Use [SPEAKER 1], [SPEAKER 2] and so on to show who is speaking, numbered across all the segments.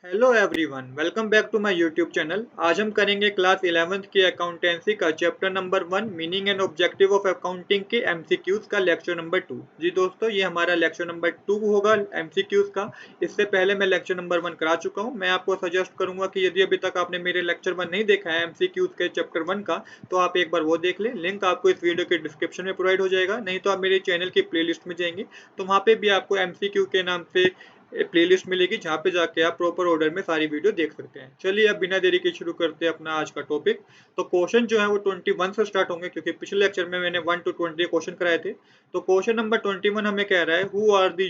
[SPEAKER 1] Hello everyone, welcome back to my YouTube channel. आज हम करेंगे क्लास 11th की अकाउंटेंसी का chapter number 1 meaning and objective of accounting के एमसीक्यूज का लेक्चर नंबर 2। जी दोस्तों, ये हमारा लेक्चर नंबर 2 होगा एमसीक्यूज का। इससे पहले मैं लेक्चर नंबर 1 करा चुका हूँ। मैं आपको सजेस्ट करूंगा कि यदि अभी तक आपने मेरे लेक्चर 1 नहीं देखा है एमसीक्यूज के चैप्टर 1 का, तो आप एक बार वो देख लें। लिंक आपको इस वीडियो के डिस्क्रिप्शन में प्रोवाइड हो जाएगा, नहीं तो आप मेरे चैनल की प्लेलिस्ट में जाएंगे तो वहाँ पे भी आपको एमसीक्यू के नाम से प्लेलिस्ट मिलेगी, जहाँ पे जाके आप प्रॉपर ऑर्डर में सारी वीडियो देख सकते हैं। चलिए अब बिना देरी के शुरू करते हैं अपना आज का टॉपिक। तो क्वेश्चन जो है वो 21 से स्टार्ट होंगे, क्योंकि पिछले लेक्चर में मैंने 1 to 20 क्वेश्चन कराए थे। तो क्वेश्चन नंबर 21 हमें कह रहा है who are the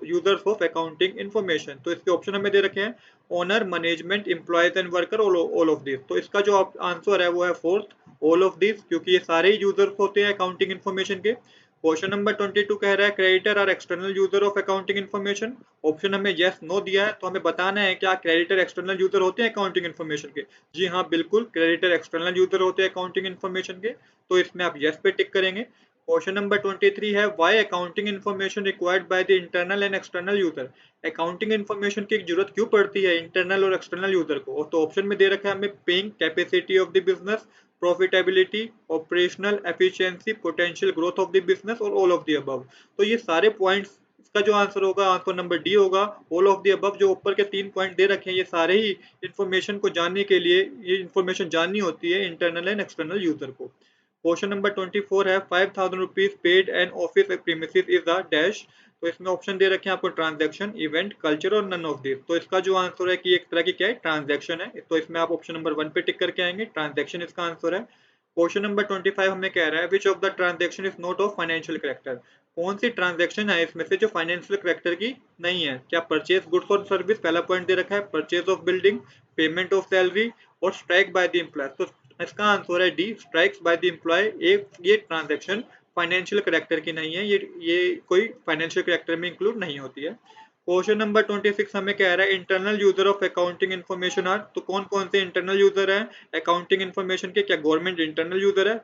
[SPEAKER 1] users of accounting information. तो इसके ऑप्शन हमें दे रखे हैं owner, management, employees and worker, all of this. तो इसका जो आंसर है वो है फोर्थ, ऑल ऑफ दिस, क्योंकि ये सारे ही यूजर्स होते हैं अकाउंटिंग इन्फॉर्मेशन के। क्वेश्चन नंबर 22 कह रहा है creditor are external user of accounting information. Option हमें यस नो दिया है, तो हमें बताना है क्या क्रेडिटर एक्सटर्नल यूजर होते हैं अकाउंटिंग इन्फॉर्मेशन के। जी हाँ, बिल्कुल, क्रेडिटर एक्सटर्नल यूजर होते हैं अकाउंटिंग इन्फॉर्मेशन के। तो इसमें आप यस पे टिक करेंगे। क्वेश्चन नंबर 23 है why accounting information required by the internal and external user. Accounting information की जरूरत क्यों पड़ती है इंटरनल और एक्सटर्नल यूजर को। तो ऑप्शन में दे रखा है हमें paying capacity of the business, profitability, operational efficiency, potential growth of the business और ऑल ऑफ द अबव। तो ये सारे पॉइंट्स, इसका जो आंसर होगा आंसर नंबर डी होगा, ऑल ऑफ द अबव। जो ऊपर के 3 पॉइंट दे रखे हैं ये सारे ही इंफॉर्मेशन को जानने के लिए, ये इंफॉर्मेशन जाननी होती है इंटरनल एंड एक्सटर्नल यूजर को। क्वेश्चन नंबर 24 है 5000 rupees paid and office premises is the dash. तो इसमें ऑप्शन दे रखे हैं आपको ट्रांजैक्शन, इवेंट, कल्चर और नन ऑफ दिस। तो इसका जो आंसर है कि एक तरह की क्या है, ट्रांजैक्शन है। तो इसमें आप ऑप्शन नंबर 1 पे टिक करके आएंगे, ट्रांजैक्शन इसका आंसर है। क्वेश्चन नंबर 25 हमें कह रहा है which of the transaction is not of financial character. कौन सी ट्रांजैक्शन है इसमें से जो फाइनेंशियल करेक्टर की नहीं है। क्या परचेज गुड्स और सर्विस, पहला पॉइंट दे रखा है purchase of building, payment of salary और स्ट्राइक बाय द एम्प्लॉय। तो इसका आंसर है D, strikes by the employ. ये ट्रांजैक्शन फाइनेंशियल करेक्टर की नहीं है, ये कोई फाइनेंशियल करेक्टर में इंक्लूड नहीं होती है। क्वेश्चन नंबर 26 हमें कह रहा है internal user of accounting information are. तो कौन कौन से इंटरनल यूजर है अकाउंटिंग इन्फॉर्मेशन के। क्या गवर्नमेंट इंटरनल यूजर है,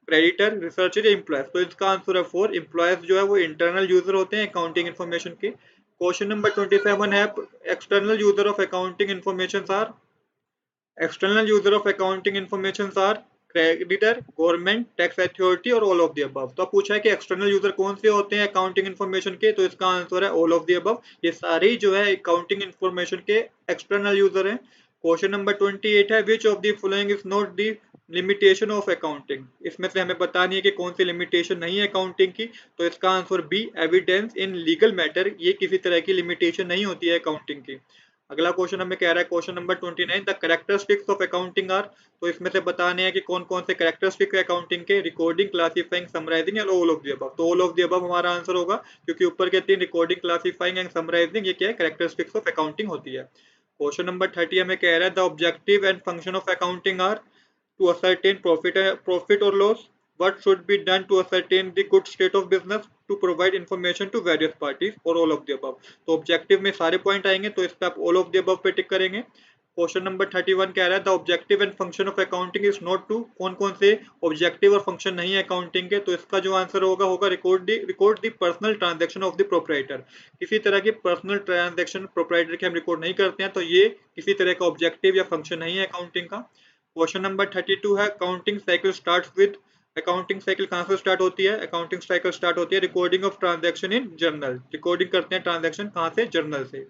[SPEAKER 1] क्रेडिटर, रिसर्चर या एम्प्लॉयज। तो इसका आंसर है फोर, एम्प्लॉयज जो है वो इंटरनल यूजर होते हैं अकाउंटिंग इन्फॉर्मेशन के। क्वेश्चन नंबर 27 है external user of accounting information are. External user of accounting information are creditor, government, tax authority और ऑल ऑफ द अबव। तो पूछा है कि एक्सटर्नल यूजर कौन से होते हैं अकाउंटिंग इन्फॉर्मेशन के। तो इसका आंसर है ऑल ऑफ द अबव। ये सारे ही जो है अकाउंटिंग इन्फॉर्मेशन के एक्सटर्नल यूजर हैं। क्वेश्चन नंबर 28 है which of the following is not the limitation of accounting. इसमें से हमें बतानी है कि कौन सी लिमिटेशन नहीं है अकाउंटिंग की। तो इसका answer B, evidence in legal matter. ये किसी तरह की लिमिटेशन नहीं होती है अकाउंटिंग की। अगला क्वेश्चन हमें कह रहा है question number 29 the characteristics of accounting are. तो इसमें से बताने हैं कि कौन कौन से कैरेक्टरिस्टिक्स है अकाउंटिंग के, रिकॉर्डिंग, क्लासिफाइंग, समराइजिंग या ऑल ऑफ द अबव। तो ऑल ऑफ द अबव हमारा आंसर होगा, क्योंकि ऊपर के तीन रिकॉर्डिंग, क्लासिफाइंग एंड समराइजिंग ये क्या है, कैरेक्टरिस्टिक्स ऑफ अकाउंटिंग होती है। क्वेश्चन नंबर 30 हमें कह रहा है the objective and function of accounting are to ascertain profit or loss, what should be done to ascertain the good state of business, to provide information to various parties or all of the above। तो objective में सारे point आएंगे, तो इस पे आप all of the above पे tick करेंगे। क्वेश्चन नंबर 31 कह रहा है the objective and function of accounting is not to. कौन कौन से ऑब्जेक्टिव और फंक्शन नहीं है अकाउंटिंग के। तो इसका जो आंसर होगा होगा record the personal transaction of the proprietor. किसी तरह की पर्सनल ट्रांजेक्शन प्रोपराइटर के हम रिकॉर्ड नहीं करते हैं, तो ये किसी तरह का ऑब्जेक्टिव या फंक्शन नहीं है अकाउंटिंग का। क्वेश्चन नंबर 32 है accounting cycle starts with. Accounting cycle कहाँ से स्टार्ट होती है। अकाउंटिंग साइकिल स्टार्ट होती है recording of transaction in journal. Recording करते हैं ट्रांजैक्शन कहाँ से, जर्नल से।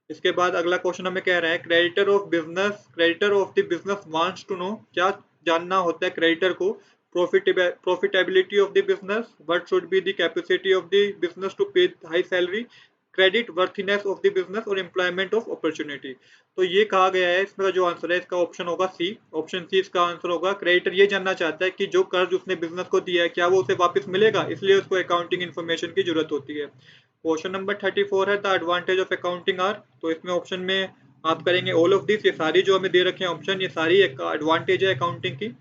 [SPEAKER 1] इसके बाद अगला क्वेश्चन हमें कह रहा है creditor of the business wants to know. क्या जानना होता है क्रेडिटर को। Profitability of the business, what should be the capacity of the business to pay high salary, credit worthiness of the business और एम्प्लॉयमेंट ऑफ अपॉर्चुनिटी। तो ये कहा गया है, इसमें जो आंसर है इसका ऑप्शन होगा सी। ऑप्शन सी इसका आंसर होगा। क्रेडिटर ये जानना चाहता है कि जो कर्ज उसने बिजनेस को दिया है क्या वो उसे वापस मिलेगा, इसलिए उसको अकाउंटिंग इन्फॉर्मेशन की जरूरत होती है। क्वेश्चन नंबर 34 है the advantage of accounting are. तो इसमें ऑप्शन में आप करेंगे ऑल ऑफ दिस। ये सारी जो हमें दे रखे हैं ऑप्शन, ये सारी एडवांटेज है अकाउंटिंग की।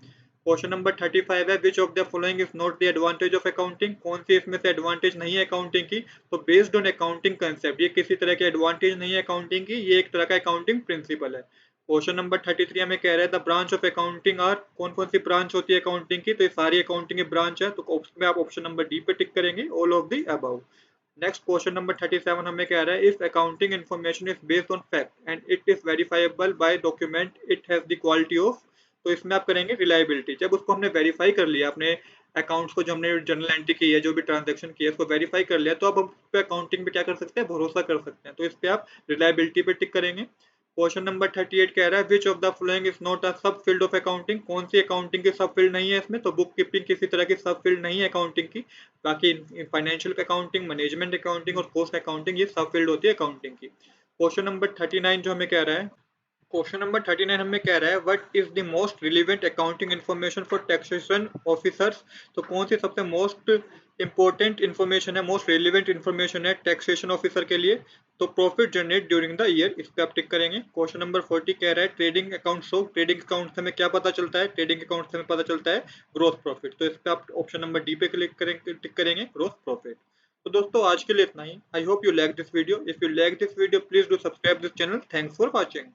[SPEAKER 1] क्वेश्चन नंबर 35 है which of the following is not the advantage of accounting. कौन सी इसमें से एडवांटेज नहीं है अकाउंटिंग की। तो बेस्ड ऑन अकाउंटिंग कंसेप्ट, ये किसी तरह के एडवांटेज नहीं है अकाउंटिंग की, ये एक तरह का अकाउंटिंग प्रिंसिपल है। क्वेश्चन नंबर 33 हमें कह रहा है the branch of accounting are. कौन कौन सी ब्रांच होती है अकाउंटिंग की। तो ये सारी अकाउंटिंग की ब्रांच है, तो उसमें आप ऑप्शन नंबर डी पे टिक करेंगे, all of the above. Next question number 37 हमें कह रहा है if accounting information is based on fact and it is verifiable by document it has the quality of, तो इसमें आप करेंगे रिलायबिलिटी। जब उसको हमने वेरीफाई कर लिया, अपने अकाउंट्स को जो हमने जर्नल एंट्री की है, जो भी ट्रांजेक्शन की है, उसको वेरीफाई कर लिया, तो अब हम उस पे अकाउंटिंग पे क्या कर सकते हैं, भरोसा कर सकते हैं। तो इस पे आप रिलायबिलिटी पे टिक करेंगे। क्वेश्चन नंबर 38 कह रहा है which of the following is not a सब फील्ड ऑफ अकाउंटिंग, कौन सी अकाउंटिंग की सब फील्ड नहीं है इसमें, तो बुक कीपिंग किसी तरह की सब फील्ड नहीं है अकाउंटिंग की। बाकी फाइनेंशियल अकाउंटिंग, मैनेजमेंट अकाउंटिंग और कॉस्ट अकाउंटिंग ये सब फील्ड होती है अकाउंटिंग की। क्वेश्चन नंबर 39 जो हमें कह रहा है, क्वेश्चन नंबर 39 हमें कह रहा है what is the most relevant accounting information for taxation officers, तो कौन सी सबसे मोस्ट इंपॉर्टेंट इन्फॉर्मेशन है, मोस्ट रिलेवेंट इन्फॉर्मेशन है टैक्सेशन ऑफिसर के लिए, तो profit generate during the year, इस पे आप टिक करेंगे। क्वेश्चन नंबर 40 कह रहा है trading account show, trading account से हमें क्या पता चलता है, ट्रेडिंग अकाउंट से हमें पता चलता है ग्रोथ प्रॉफिट, तो इस पे आप ऑप्शन नंबर डी पे क्लिक करेंगे, टिक करेंगे ग्रोथ प्रॉफिट। तो दोस्तों आज के लिए इतना ही। I hope you like this video. If you like this video please do subscribe this channel. Thanks for watching.